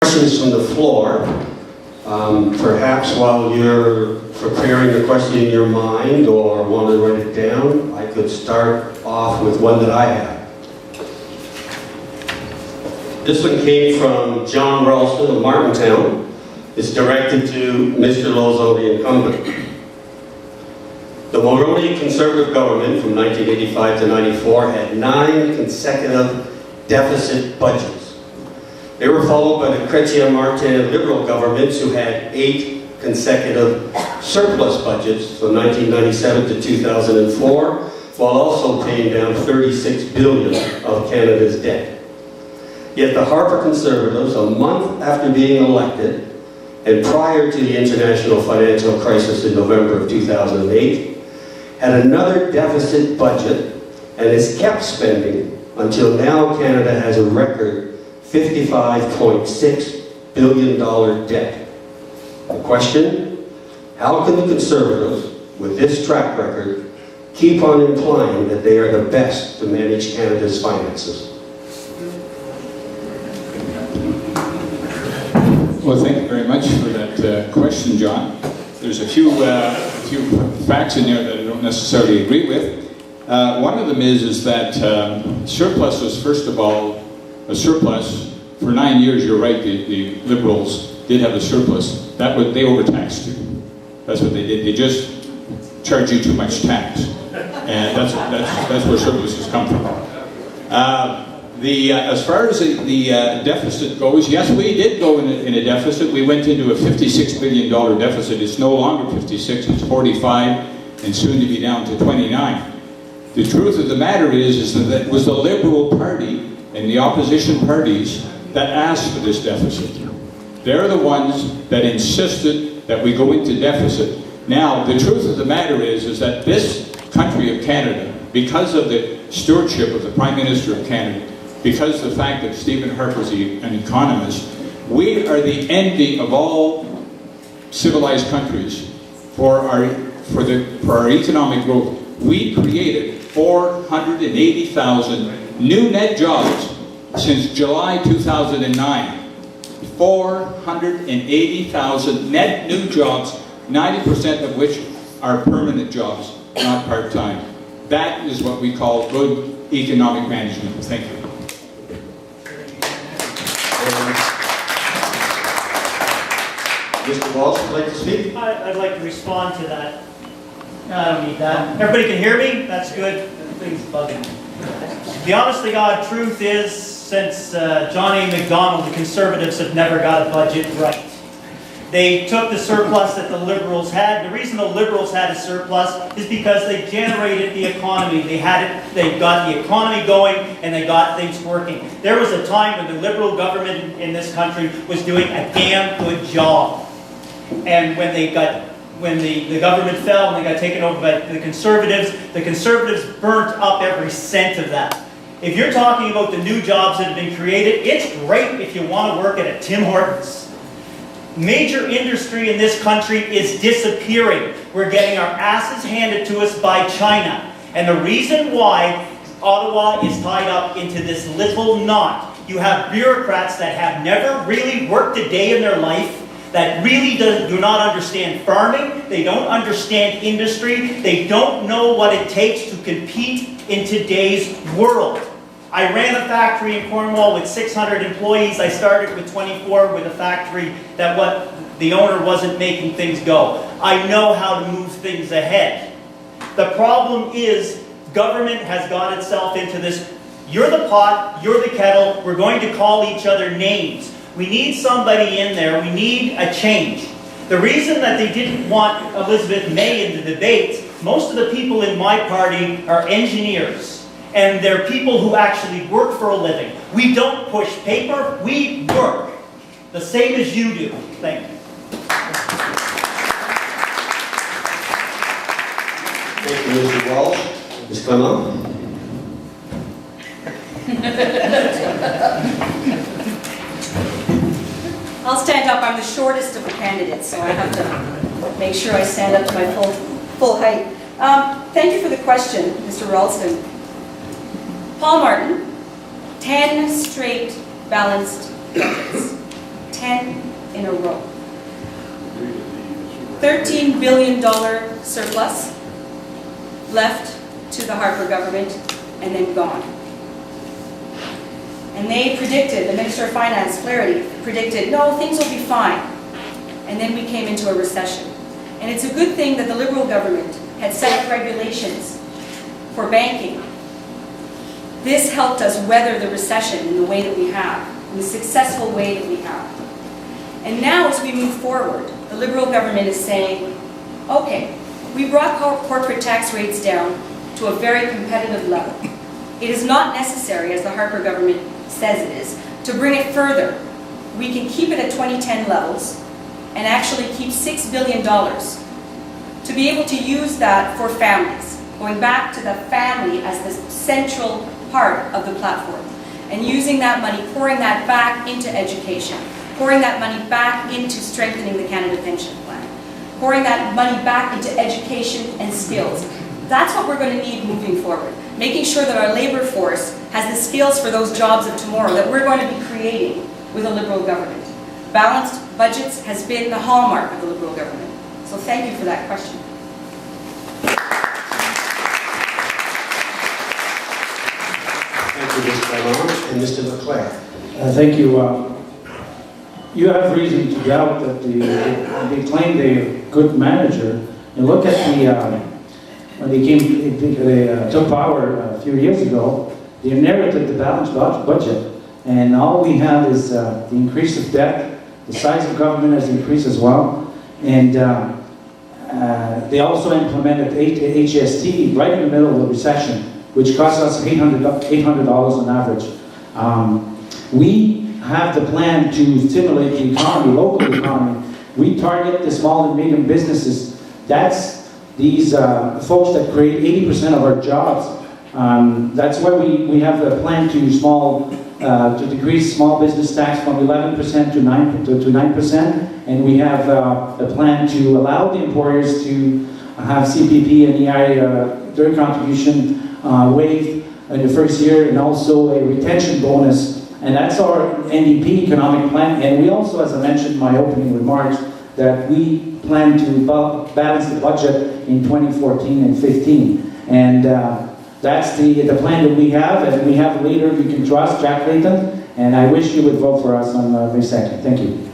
Questions from the floor. Perhaps while you're preparing the question in your mind or want to write it down, I could start off with one that I have. This one came from John Ralston of Martintown. It's directed to Mr. Lozo, the incumbent. The Mulroney Conservative government from 1985 to 94 had 9 consecutive deficit budgets. They were followed by the Chrétien Martin Liberal governments who had 8 consecutive surplus budgets from 1997 to 2004, while also paying down $36 billion of Canada's debt. Yet the Harper Conservatives, a month after being elected, and prior to the international financial crisis in November of 2008, had another deficit budget and has kept spending until now. Canada has a record $55.6 billion debt. The question, how can the Conservatives, with this track record, keep on implying that they are the best to manage Canada's finances? Well, thank you very much for that question, John. There's a few facts in there that I don't necessarily agree with. One of them is that surplus was, first of all, a surplus. For 9 years, you're right, the Liberals did have a surplus. They overtaxed you. That's what they did. They just charged you too much tax. And that's where surpluses come from. As far as the deficit goes, yes, we did go in a deficit. We went into a $56 billion deficit. It's no longer 56, it's 45, and soon to be down to 29. The truth of the matter is that it was the Liberal Party and the opposition parties that asked for this deficit. They're the ones that insisted that we go into deficit. Now, the truth of the matter is that this country of Canada, because of the stewardship of the Prime Minister of Canada, because of the fact that Stephen Harper is an economist, we are the envy of all civilized countries for our economic growth. We created 480,000 new net jobs since July 2009. 480,000 net new jobs, 90% of which are permanent jobs, not part-time. That is what we call good economic management. Thank you. Mr. Walsh would like to speak? I'd like to respond to that. No, I don't need that. Everybody can hear me? That's good. Things bugging me. The honest to God truth is, since John A. Macdonald, the Conservatives have never got a budget right. They took the surplus that the Liberals had. The reason the Liberals had a surplus is because they generated the economy. They got the economy going and they got things working. There was a time when the Liberal government in this country was doing a damn good job. And when the government fell and they got taken over by the Conservatives burnt up every cent of that. If you're talking about the new jobs that have been created, it's great if you want to work at a Tim Hortons. Major industry in this country is disappearing. We're getting our asses handed to us by China. And the reason why Ottawa is tied up into this little knot, you have bureaucrats that have never really worked a day in their life, that really do not understand farming, they don't understand industry, they don't know what it takes to compete in today's world. I ran a factory in Cornwall with 600 employees. I started with 24 with a factory that the owner wasn't making things go. I know how to move things ahead. The problem is government has got itself into this, you're the pot, you're the kettle, we're going to call each other names. We need somebody in there, we need a change. The reason that they didn't want Elizabeth May in the debates, most of the people in my party are engineers. And they're people who actually work for a living. We don't push paper, we work. The same as you do. Thank you. Thank you, Mr. Walsh. Ms. Clement? I'll stand up. I'm the shortest of the candidates, so I have to make sure I stand up to my full height. Thank you for the question, Mr. Ralston. Paul Martin, 10 straight balanced budgets. 10 in a row. $13 billion surplus left to the Harper government and then gone. And they predicted, the Minister of Finance, Flaherty, predicted, no, things will be fine. And then we came into a recession. And it's a good thing that the Liberal government had set up regulations for banking. This helped us weather the recession in the way that we have, in the successful way that we have. And now as we move forward, the Liberal government is saying, okay, we brought corporate tax rates down to a very competitive level. It is not necessary, as the Harper government says it is, to bring it further. We can keep it at 2010 levels and actually keep $6 billion to be able to use that for families, going back to the family as the central part of the platform, and using that money, pouring that back into education, pouring that money back into strengthening the Canada Pension Plan, pouring that money back into education and skills. That's what we're going to need moving forward, making sure that our labor force has the skills for those jobs of tomorrow that we're going to be creating with a Liberal government. Balanced budgets has been the hallmark of the Liberal government. So thank you for that question. Thank you, Mr. Ballard. And Mr. Leclerc. Thank you. You have reason to doubt that they claim they're a good manager. And look at when they took power a few years ago, they inherited the balanced budget. And all we have is the increase of debt. The size of government has increased as well. And they also implemented HST right in the middle of the recession, which cost us $800 on average. We have the plan to stimulate the economy, local economy. We target the small and medium businesses. That's these folks that create 80% of our jobs. That's why we have a plan to decrease small business tax from 11% to 9%, and we have a plan to allow the employers to have CPP and EI, their contribution waived in the first year, and also a retention bonus. And that's our NDP economic plan. And we also, as I mentioned in my opening remarks, that we plan to balance the budget in 2014 and 15. And that's the plan that we have, and we have a leader you can trust, Jack Layton, and I wish you would vote for us on May 2nd. Thank you.